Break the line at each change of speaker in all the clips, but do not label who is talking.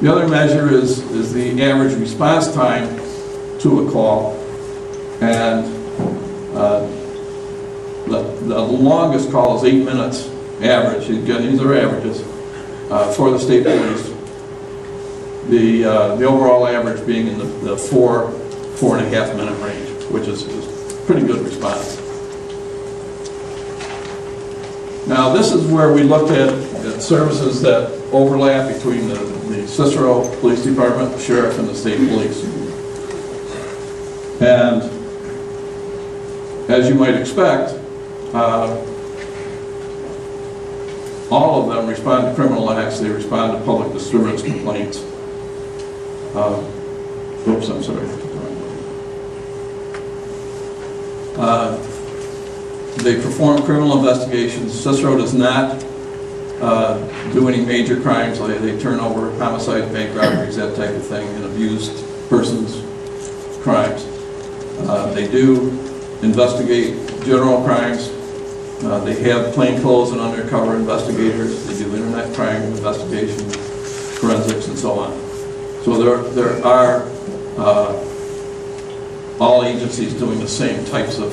The other measure is the average response time to a call, and the longest call is 8 minutes average. Again, these are averages for the state police. The overall average being in the 4.5 minute range, which is pretty good response. Now this is where we looked at services that overlap between the Cicero Police Department, the Sheriff, and the State Police. And as you might expect, all of them respond to criminal acts. They respond to public disturbance complaints. Oops, I'm sorry. They perform criminal investigations. Cicero does not do any major crimes. They turn over homicides, bank robberies, that type of thing, and abused persons crimes. They do investigate general crimes. They have plainclothes and undercover investigators. They do internet crime investigation, forensics, and so on. So there are all agencies doing the same types of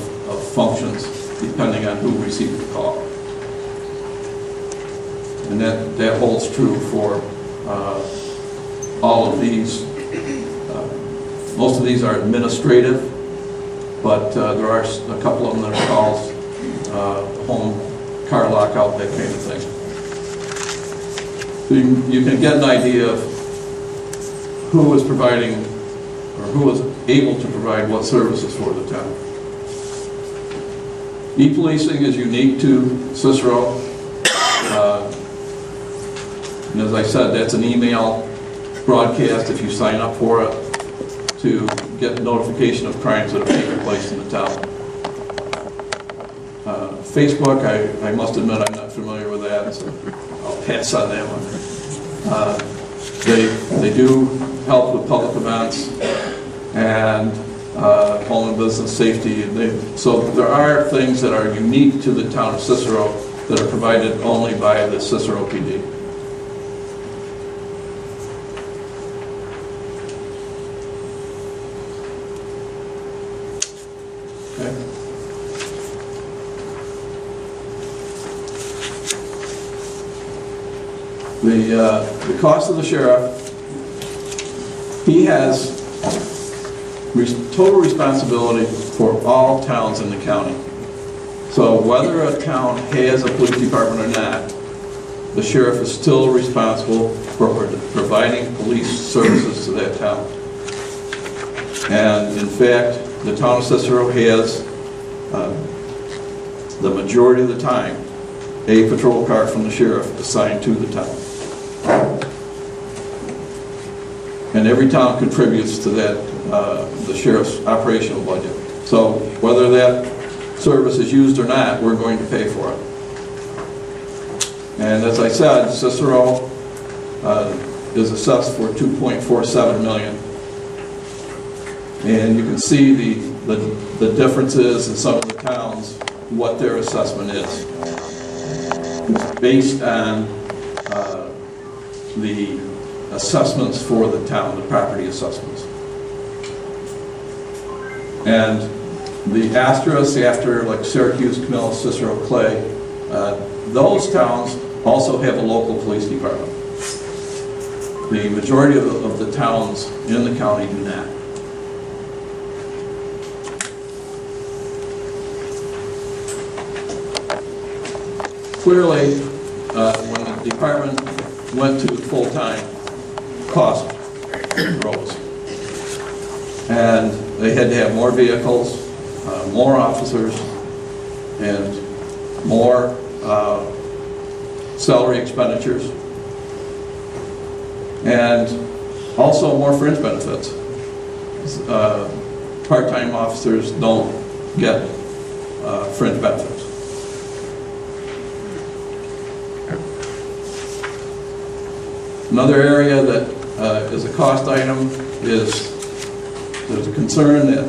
functions depending on who received the call. And that holds true for all of these. Most of these are administrative, but there are a couple of them that are calls, home, car lockout, that kind of thing. So you can get an idea of who is providing, or who is able to provide what services for the town. E-policing is unique to Cicero. And as I said, that's an email broadcast if you sign up for it to get notification of crimes that have taken place in the town. Facebook, I must admit I'm not familiar with that, so I'll pass on that one. They do help with public events and home and business safety. So there are things that are unique to the town of Cicero that are provided only by the Cicero PD. Okay. The cost of the sheriff, he has total responsibility for all towns in the county. So whether a town has a police department or not, the sheriff is still responsible for providing police services to that town. And in fact, the town of Cicero has, the majority of the time, a patrol car from the sheriff assigned to the town. And every town contributes to that, the sheriff's operational budget. So whether that service is used or not, we're going to pay for it. And as I said, Cicero is assessed for $2.47 million. And you can see the differences in some of the towns, what their assessment is. It's based on the assessments for the town, the property assessments. And the asterisks after, like Syracuse, Camillus, Cicero, Clay, those towns also have a local police department. The majority of the towns in the county do not. Clearly, when the department went to full-time, cost rose. And they had to have more vehicles, more officers, and more salary expenditures, and also more fringe benefits. Part-time officers don't get fringe benefits. Another area that is a cost item is there's a concern that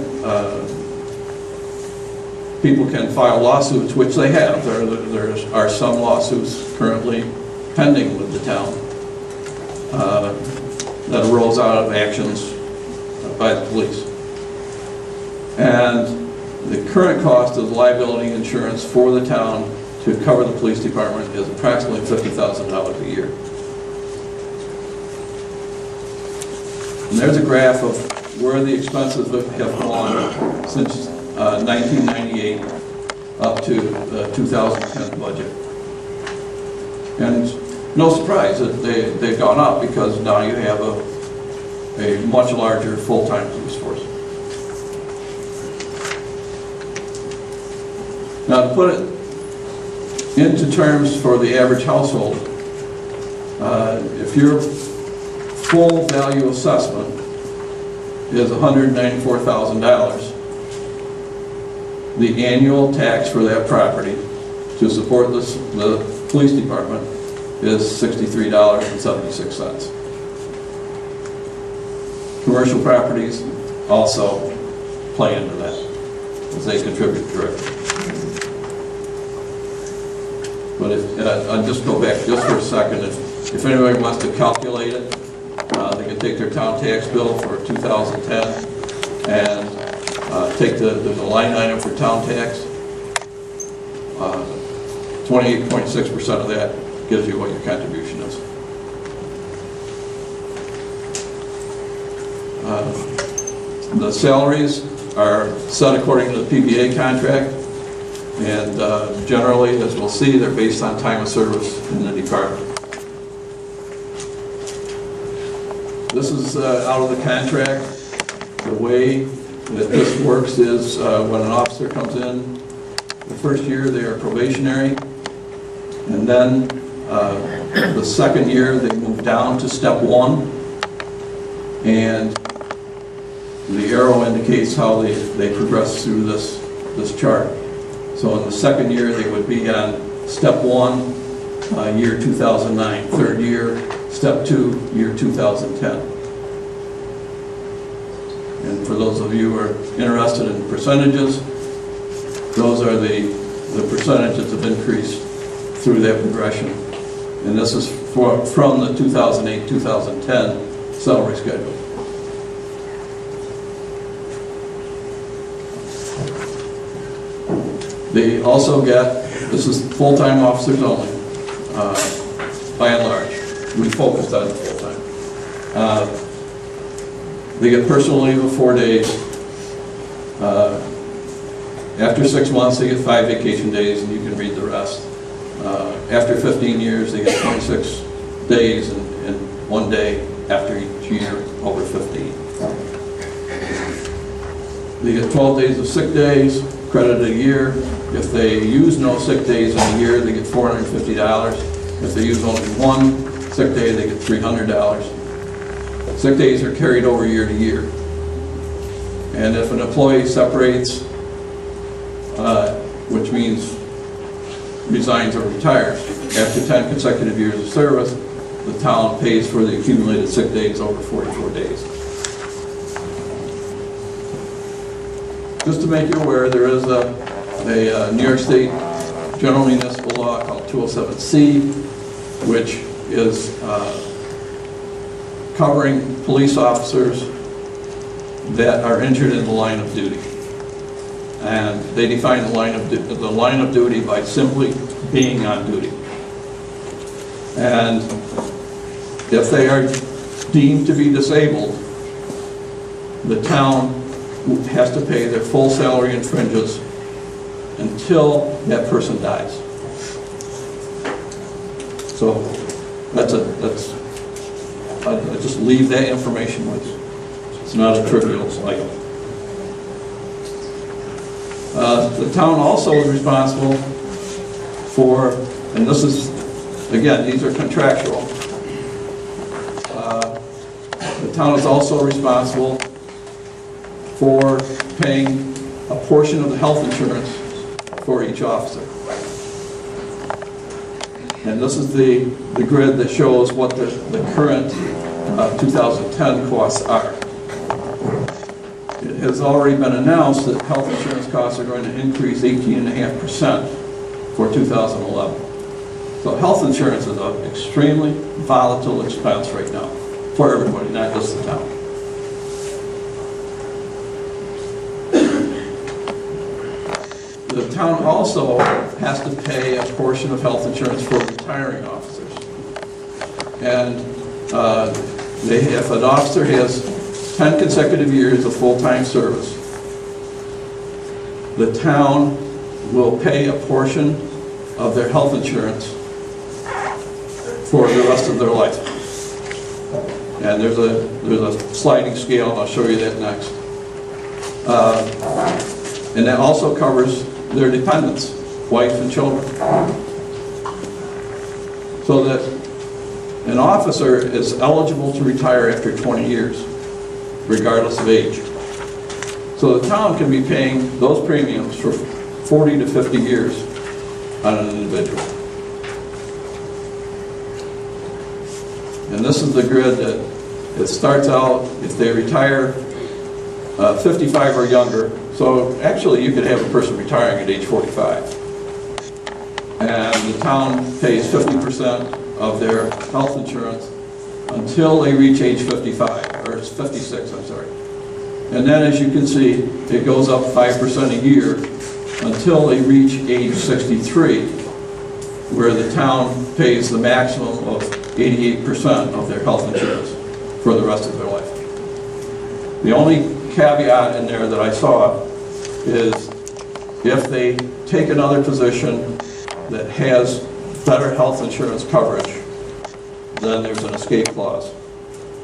people can file lawsuits, which they have. There are some lawsuits currently pending with the town. that arose out of actions by the police. And the current cost of liability insurance for the town to cover the police department is approximately $50,000 a year. And there's a graph of where the expenses have gone since 1998 up to the 2010 budget. And no surprise that they've gone up, because now you have a much larger full-time police force. Now, to put it into terms for the average household, if your full value assessment is $194,000, the annual tax for that property to support the police department is $63.76. Commercial properties also play into that, as they contribute directly. But I'll just go back just for a second. If anybody wants to calculate it, they can take their town tax bill for 2010 and take the line item for town tax. 28.6% of that gives you what your contribution is. The salaries are set according to the PBA contract, and generally, as we'll see, they're based on time of service in the department. This is out of the contract. The way that this works is when an officer comes in, the first year they are probationary, and then the second year they move down to step 1, and the arrow indicates how they progress through this chart. So in the second year they would be on step 1, year 2009, third year, step 2, year 2010. And for those of you who are interested in percentages, those are the percentages of increase through that progression. And this is from the 2008-2010 salary schedule. They also get, this is full-time officers only, by and large. We focused on full-time. They get personal leave of 4 days. After 6 months, they get 5 vacation days, and you can read the rest. After 15 years, they get 26 days and 1 day after each year over 15. They get 12 days of sick days, credit a year. If they use no sick days in a year, they get $450. If they use only 1 sick day, they get $300. Sick days are carried over year to year. And if an employee separates, which means resigns or retires, after 10 consecutive years of service, the town pays for the accumulated sick days over 44 days. Just to make you aware, there is a New York State General Municipal Law called 207C, which is covering police officers that are injured in the line of duty. And they define the line of duty by simply being on duty. And if they are deemed to be disabled, the town has to pay their full salary and fringes until that person dies. So I just leave that information with you. It's not a trivial item. The town also is responsible for, and this is, again, these are contractual. The town is also responsible for paying a portion of the health insurance for each officer. And this is the grid that shows what the current 2010 costs are. It has already been announced that health insurance costs are going to increase 18.5% for 2011. So health insurance is an extremely volatile expense right now for everybody, just the town. The town also has to pay a portion of health insurance for retiring officers. And if an officer has 10 consecutive years of full-time service, the town will pay a portion of their health insurance for the rest of their life. And there's a sliding scale, and I'll show you that next. And that also covers their dependents, wife and children. So that an officer is eligible to retire after 20 years, regardless of age. So the town can be paying those premiums for 40 to 50 years on an individual. And this is the grid that it starts out, if they retire 55 or younger. So actually you could have a person retiring at age 45. And the town pays 50% of their health insurance until they reach age 55, or 56, I'm sorry. And then as you can see, it goes up 5% a year until they reach age 63, where the town pays the maximum of 88% of their health insurance for the rest of their life. The only caveat in there that I saw is if they take another position that has better health insurance coverage, then there's an escape clause.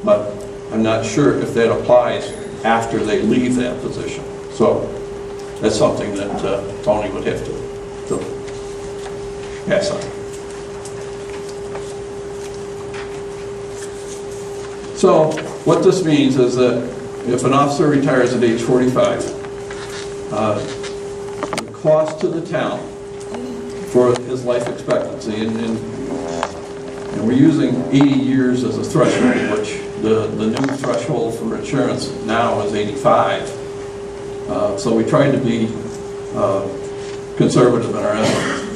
But I'm not sure if that applies after they leave that position. So that's something that Tony would have to pass on. So what this means is that if an officer retires at age 45, the cost to the town for his life expectancy, and we're using 80 years as a threshold, which the new threshold for insurance now is 85. So we tried to be conservative in our estimates.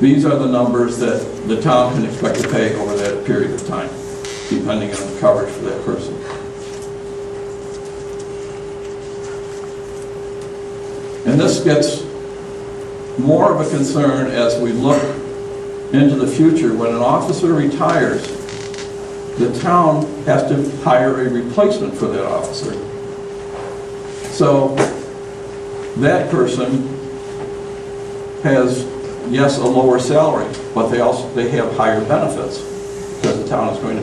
These are the numbers that the town can expect to pay over that period of time, depending on the coverage for that person. And this gets more of a concern as we look into the future. When an officer retires, the town has to hire a replacement for that officer. So that person has, yes, a lower salary, but they have higher benefits because the town is going to